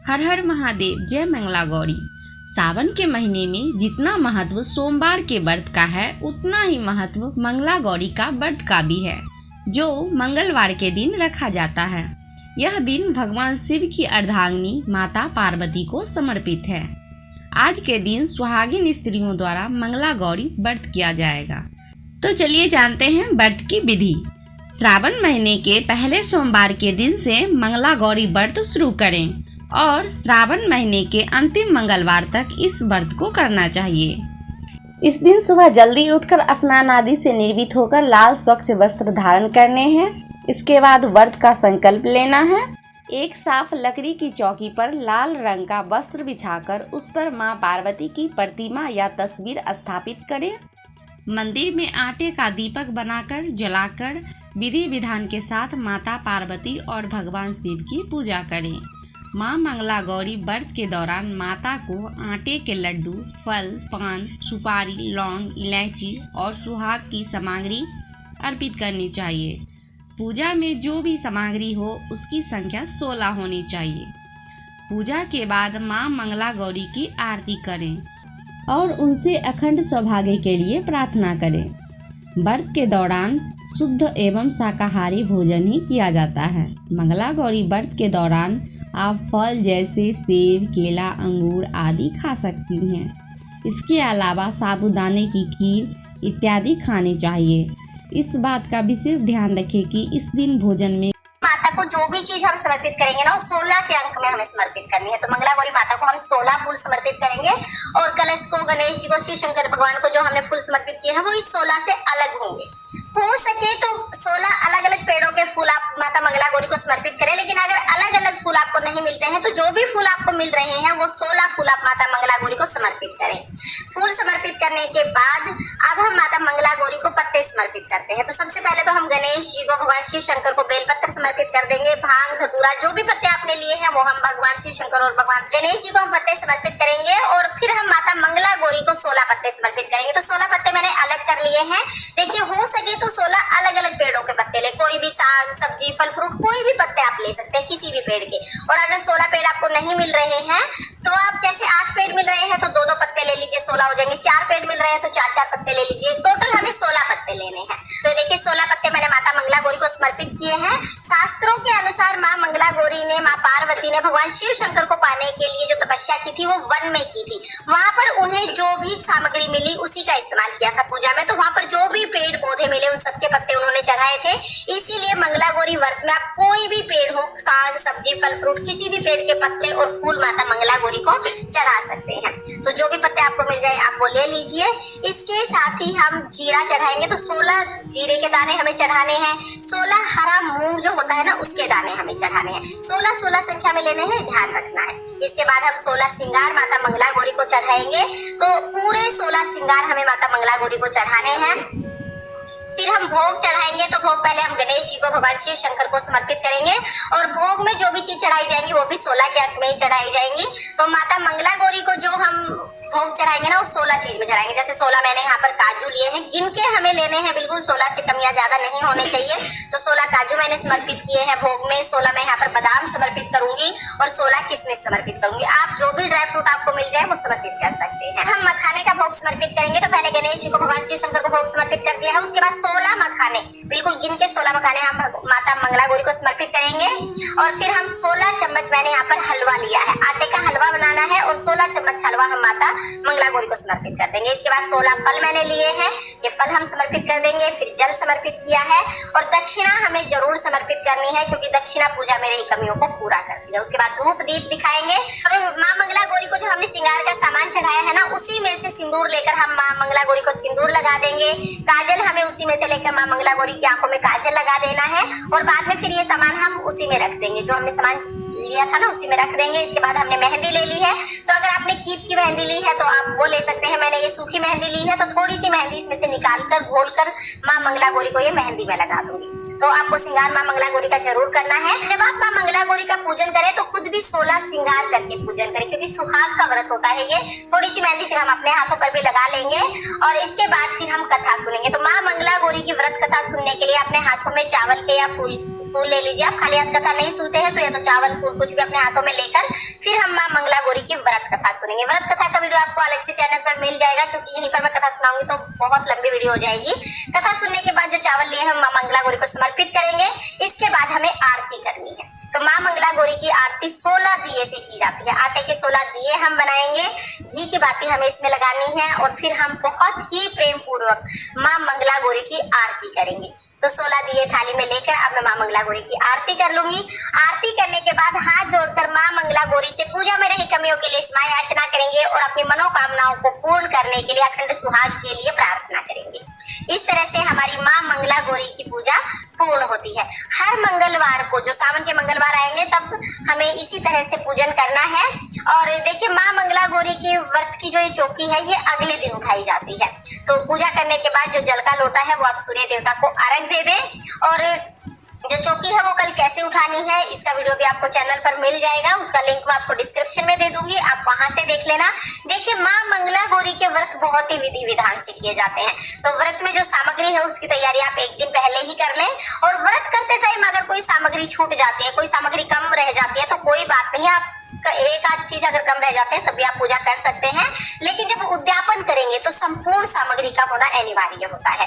हर हर महादेव, जय मंगला गौरी। सावन के महीने में जितना महत्व सोमवार के व्रत का है, उतना ही महत्व मंगला गौरी का व्रत का भी है, जो मंगलवार के दिन रखा जाता है। यह दिन भगवान शिव की अर्धांगिनी माता पार्वती को समर्पित है। आज के दिन सुहागिन स्त्रियों द्वारा मंगला गौरी व्रत किया जाएगा। तो चलिए जानते हैं व्रत की विधि। श्रावण महीने के पहले सोमवार के दिन से मंगला गौरी व्रत शुरू करें और श्रावण महीने के अंतिम मंगलवार तक इस व्रत को करना चाहिए। इस दिन सुबह जल्दी उठकर स्नान आदि से निर्वित होकर लाल स्वच्छ वस्त्र धारण करने हैं। इसके बाद व्रत का संकल्प लेना है। एक साफ लकड़ी की चौकी पर लाल रंग का वस्त्र बिछाकर उस पर मां पार्वती की प्रतिमा या तस्वीर स्थापित करें। मंदिर में आटे का दीपक बनाकर जलाकर विधि विधान के साथ माता पार्वती और भगवान शिव की पूजा करें। मां मंगला गौरी व्रत के दौरान माता को आटे के लड्डू, फल, पान, सुपारी, लौंग, इलायची और सुहाग की सामग्री अर्पित करनी चाहिए। पूजा में जो भी सामग्री हो उसकी संख्या 16 होनी चाहिए। पूजा के बाद मां मंगला गौरी की आरती करें और उनसे अखंड सौभाग्य के लिए प्रार्थना करें। व्रत के दौरान शुद्ध एवं शाकाहारी भोजन ही किया जाता है। मंगला गौरी व्रत के दौरान आप फल जैसे सेब, केला, अंगूर आदि खा सकती हैं। इसके अलावा साबूदाने की खीर इत्यादि खानी चाहिए। इस बात का विशेष ध्यान रखें कि इस दिन भोजन में माता को जो भी चीज हम समर्पित करेंगे ना, वो 16 के अंक में हमें समर्पित करनी है। तो मंगला गौरी माता को हम 16 फूल समर्पित करेंगे और कलश को, गणेश जी को, श्री शंकर भगवान को जो हमने फूल समर्पित किए हैं वो इस 16 से अलग होंगे। हो सके तो 16 अलग अलग पेड़ों के फूल आप माता मंगला गौरी को समर्पित करें, लेकिन अगर अलग अलग फूल आपको नहीं मिलते हैं तो जो भी फूल आपको मिल रहे हैं वो 16 फूल आप माता मंगला गौरी को समर्पित करें। फूल समर्पित करने के बाद अब हम माता मंगला गौरी को पत्ते समर्पित करते हैं। तो सबसे पहले तो हम गणेश जी को, भगवान शिव शंकर को बेलपत्र समर्पित कर देंगे। भांग, धतूरा, जो भी पत्ते आपने लिए हैं वो हम भगवान शिव शंकर और भगवान गणेश जी को हम पत्ते समर्पित करेंगे और फिर हम माता मंगला गौरी को 16 पत्ते समर्पित करेंगे। तो 16 पत्ते मैंने अलग कर लिए हैं। देखिए, हो सके तो 16 अलग अलग पेड़ों के पत्ते ले, कोई भी साग सब्जी फल फ्रूट कोई भी पत्ते आप ले सकते हैं किसी भी पेड़ के। और अगर 16 पेड़ आपको नहीं मिल रहे हैं तो आप जैसे 8 पेड़ मिल रहे हैं तो 2-2 पत्ते ले लीजिए, 16 हो जाएंगे। 4 पेड़ मिल रहे हैं तो 4-4 पत्ते ले लीजिए। टोटल हमें 16 पत्ते लेने हैं। तो देखिए, 16 पत्ते मैंने माता मंगला गौरी को समर्पित किए हैं। शास्त्रों के अनुसार माँ मंगला गौरी ने, माँ पार्वती ने भगवान शिव शंकर को पाने के लिए जो तपस्या की थी वो वन में की थी। वहां पर उन्हें जो भी सामग्री मिली उसी का इस्तेमाल किया था पूजा में। तो वहां पर जो भी पेड़ पौधे मिले उन सबके पत्ते उन्होंने चढ़ाए थे। इसीलिए मंगला गौरी व्रत में आप कोई भी पेड़ हो, साग सब्जी फल फ्रूट, किसी भी पेड़ के पत्ते और फूल माता मंगला गौरी को चढ़ा सकते हैं। तो जो भी पत्ते आपको मिल जाए आप वो ले लीजिए। इसके साथ ही हम जीरा चढ़ाएंगे। तो 16 जीरे के दाने हमें चढ़ाने हैं। 16 हरा मूंग जो होता है ना, उसके दाने हमें चढ़ाने हैं। 16 संख्या में लेने हैं, ध्यान रखना है। इसके बाद हम 16 श्रृंगार माता मंगला गौरी को चढ़ाएंगे। तो पूरे 16 श्रृंगार हमें माता मंगला गौरी को चढ़ाने हैं। फिर हम भोग चढ़ाएंगे। तो भोग पहले हम गणेश जी को, भगवान शिव शंकर को समर्पित करेंगे और भोग में जो भी चीज चढ़ाई जाएंगी वो भी 16 के अंक में ही चढ़ाई जाएंगी। तो माता मंगला गौरी को जो हम भोग चढ़ाएंगे ना, वो 16 चीज में चढ़ाएंगे। जैसे 16 मैंने यहाँ पर काजू लिए हैं, गिन के हमें लेने हैं, बिल्कुल 16 से कम या ज्यादा नहीं होने चाहिए। तो 16 काजू मैंने समर्पित किए हैं भोग में। 16 मैं यहाँ पर बादाम समर्पित करूंगी और 16 किशमिश समर्पित करूंगी। आप जो भी ड्राई फ्रूट आपको मिल जाए वो समर्पित कर सकते हैं। हम मखाने का भोग समर्पित करेंगे। तो पहले गणेश जी को, भगवान शिव शंकर को भोग समर्पित कर दिया है। उसके बाद 16 मखाने, बिल्कुल गिन के 16 मखाने हम माता मंगला गौरी को समर्पित करेंगे। और फिर हम 16 चम्मच, मैंने यहाँ पर हलवा लिया है, आटे का हलवा बनाना है और 16 चम्मच हलवा हम माता मंगला गौरी को समर्पित कर देंगे। इसके बाद 16 फल मैंने लिए हैं, ये फल हम समर्पित कर देंगे। फिर जल समर्पित किया है और दक्षिणा हमें जरूर समर्पित करनी है, क्योंकि दक्षिणा पूजा में रही कमियों को पूरा करती है। उसके बाद धूप दीप दिखाएंगे और माँ मंगला गौरी को जो हमने श्रृंगार का सामान चढ़ाया है ना, उसी में से सिंदूर लेकर हम माँ मंगला गौरी को सिंदूर लगा देंगे। काजल हमें उसी में से लेकर माँ मंगला गौरी की आंखों में काजल लगा देना है और बाद में फिर ये सामान हम उसी में रख देंगे, जो हमने सामान लिया था ना उसी में रख देंगे। इसके बाद हमने मेहंदी ले ली है। तो अगर आपने कीप की मेहंदी ली है तो आप वो ले सकते हैं। मैंने ये सूखी मेहंदी ली है, तो थोड़ी सी मेहंदी इसमें से निकाल कर घोल कर माँ मंगला गौरी को ये मेहंदी में लगा दूंगी। तो आपको श्रृंगार माँ मंगला गौरी का जरूर करना है। जब आप माँ मंगला गौरी का पूजन करें तो खुद भी 16 श्रृंगार करके पूजन करें, क्योंकि सुहाग का व्रत होता है ये। थोड़ी सी मेहंदी फिर हम अपने हाथों पर भी लगा लेंगे और इसके बाद फिर हम कथा सुनेंगे। तो माँ मंगला गौरी की व्रत कथा सुनने के लिए अपने हाथों में चावल के या फूल ले लीजिए। आप खाली हाथ कथा नहीं सुनते हैं तो या तो चावल फूल कुछ भी अपने हाथों में लेकर फिर हम माँ मंगला गौरी की व्रत कथा सुनेंगे। व्रत कथा का वीडियो आपको अलग से चैनल पर मिल जाएगा, क्योंकि यहीं पर मैं कथा सुनाऊंगी तो बहुत लंबी वीडियो हो जाएगी। कथा सुनने के बाद जो चावल लिए हम माँ मंगला गौरी को समर्पित करेंगे। इसके बाद हमें आरती करनी है। तो माँ मंगला गौरी की आरती 16 दिए से की जाती है। आटे के 16 दिए हम बनाएंगे, घी की बाती हमें इसमें लगानी है और फिर हम बहुत ही प्रेम पूर्वक माँ मंगला गौरी की आरती करेंगे। तो 16 दिए थाली में लेकर अब मैं माँ मंगला गौरी की आरती कर लूंगी। आरती करने के बाद हाथ जोड़कर माँ मंगला गौरी से पूजा में रही कमियों के लिए क्षमा याचना करेंगे और अपनी मनोकामनाओं को पूर्ण करने के लिए अखंड सुहाग के लिए प्रार्थना करेंगे। इस तरह से हमारी माँ मंगला गौरी की पूजा पूर्ण होती है। हर मंगलवार को, जो सावन के मंगलवार आएंगे तब हमें इसी तरह से पूजन करना है। और देखिए माँ मंगला गौरी की व्रत की जो ये चौकी है ये अगले दिन उठाई जाती है। तो पूजा करने के बाद जो जल का लोटा है वो आप सूर्य देवता को अर्घ दे दें। और जो चौकी है वो कल कैसे उठानी है इसका वीडियो भी आपको चैनल पर मिल जाएगा, उसका लिंक मैं आपको डिस्क्रिप्शन में दे दूंगी, आप वहां से देख लेना। देखिए माँ मंगला गौरी के व्रत बहुत ही विधि विधान से किए जाते हैं। तो व्रत में जो सामग्री है उसकी तैयारी आप एक दिन पहले ही कर लें। और व्रत करते टाइम अगर कोई सामग्री छूट जाती है, कोई सामग्री कम रह जाती है तो कोई बात नहीं, आप एक आध चीज अगर कम रह जाते हैं तब भी आप पूजा कर सकते हैं। लेकिन जब उद्यापन करेंगे तो संपूर्ण सामग्री का होना अनिवार्य होता है।